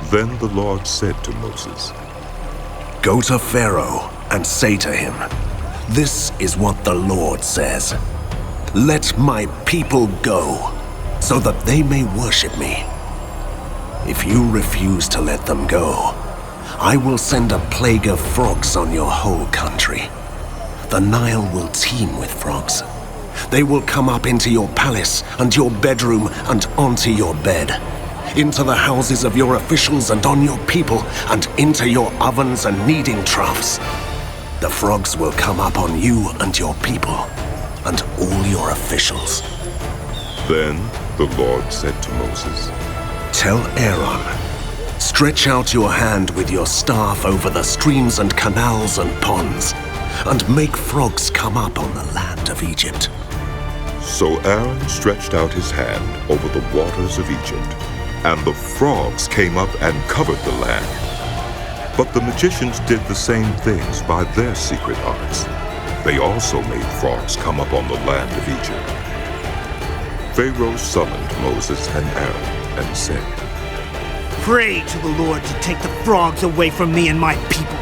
Then the Lord said to Moses, "Go to Pharaoh and say to him, 'This is what the Lord says. Let my people go, so that they may worship me. If you refuse to let them go, I will send a plague of frogs on your whole country. The Nile will teem with frogs. They will come up into your palace and your bedroom and onto your bed, into the houses of your officials and on your people, and into your ovens and kneading troughs. The frogs will come up on you and your people, and all your officials." Then the Lord said to Moses, "Tell Aaron, stretch out your hand with your staff over the streams and canals and ponds, and make frogs come up on the land of Egypt." So Aaron stretched out his hand over the waters of Egypt, and the frogs came up and covered the land. But the magicians did the same things by their secret arts. They also made frogs come up on the land of Egypt. Pharaoh summoned Moses and Aaron and said, "Pray to the Lord to take the frogs away from me and my people,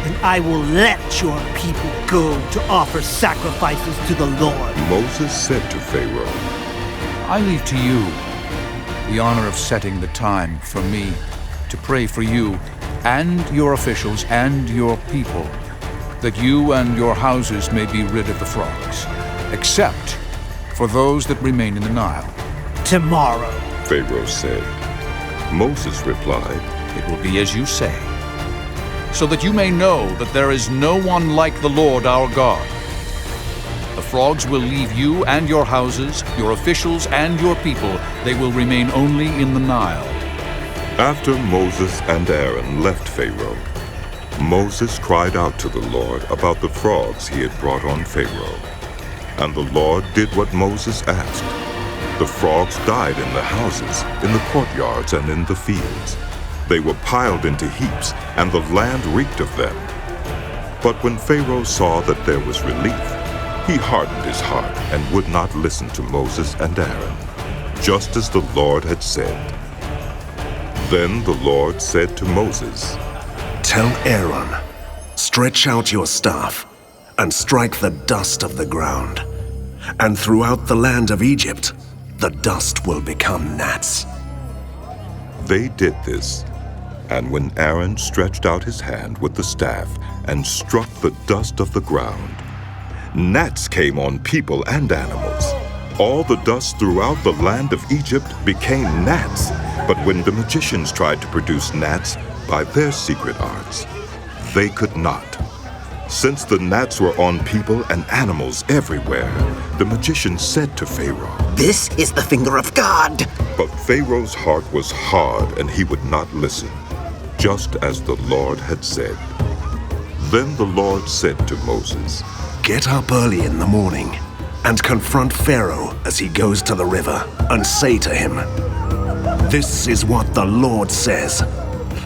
and I will let your people go to offer sacrifices to the Lord." Moses said to Pharaoh, I leave to you the honor of setting the time for me to pray for you and your officials and your people, that you and your houses may be rid of the frogs, except for those that remain in the Nile. "Tomorrow," Pharaoh said. Moses replied, It will be as you say, so that you may know that there is no one like the Lord our God. The frogs will leave you and your houses, your officials and your people. They will remain only in the Nile. After Moses and Aaron left Pharaoh, Moses cried out to the Lord about the frogs he had brought on Pharaoh. And the Lord did what Moses asked. The frogs died in the houses, in the courtyards, and in the fields. They were piled into heaps, and the land reeked of them. But when Pharaoh saw that there was relief, he hardened his heart and would not listen to Moses and Aaron, just as the Lord had said. Then the Lord said to Moses, "Tell Aaron, stretch out your staff and strike the dust of the ground, and throughout the land of Egypt, the dust will become gnats." They did this, and when Aaron stretched out his hand with the staff and struck the dust of the ground, gnats came on people and animals. All the dust throughout the land of Egypt became gnats. But when the magicians tried to produce gnats by their secret arts, they could not. Since the gnats were on people and animals everywhere, the magicians said to Pharaoh, "This is the finger of God." But Pharaoh's heart was hard and he would not listen, just as the Lord had said. Then the Lord said to Moses, "Get up early in the morning and confront Pharaoh as he goes to the river, and say to him, 'This is what the Lord says.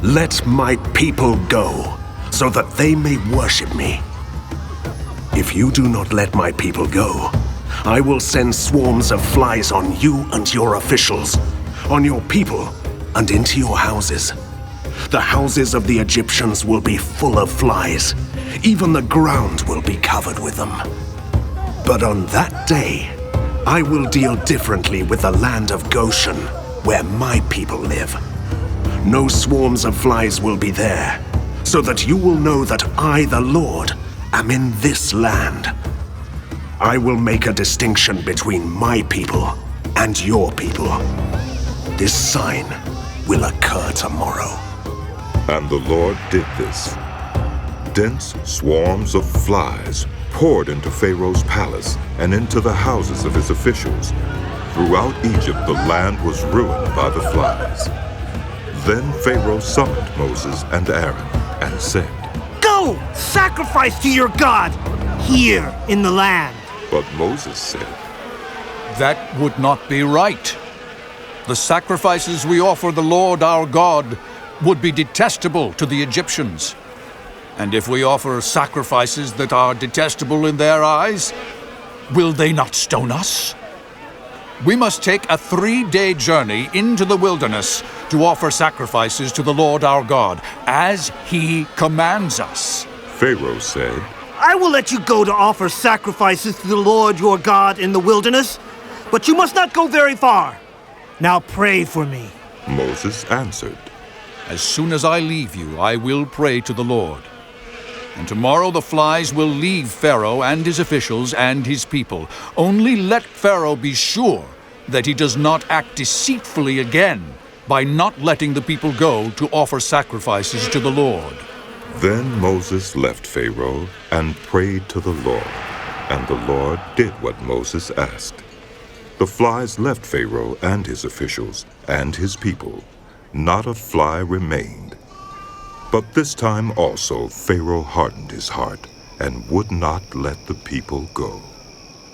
Let my people go, so that they may worship me. If you do not let my people go, I will send swarms of flies on you and your officials, on your people, and into your houses. The houses of the Egyptians will be full of flies. Even the ground will be covered with them. But on that day, I will deal differently with the land of Goshen, where my people live. No swarms of flies will be there, so that you will know that I, the Lord, am in this land. I will make a distinction between my people and your people. This sign will occur tomorrow." And the Lord did this. Dense swarms of flies poured into Pharaoh's palace and into the houses of his officials. Throughout Egypt, the land was ruined by the flies. Then Pharaoh summoned Moses and Aaron and said, "Go, sacrifice to your God here in the land." But Moses said, That would not be right. The sacrifices we offer the Lord our God would be detestable to the Egyptians. And if we offer sacrifices that are detestable in their eyes, will they not stone us? We must take a 3-day journey into the wilderness to offer sacrifices to the Lord our God, as he commands us." Pharaoh said, I will let you go to offer sacrifices to the Lord your God in the wilderness, but you must not go very far. Now pray for me. Moses answered, "As soon as I leave you, I will pray to the Lord. And tomorrow the flies will leave Pharaoh and his officials and his people. Only let Pharaoh be sure that he does not act deceitfully again by not letting the people go to offer sacrifices to the Lord." Then Moses left Pharaoh and prayed to the Lord, and the Lord did what Moses asked. The flies left Pharaoh and his officials and his people. Not a fly remained. But this time also Pharaoh hardened his heart and would not let the people go.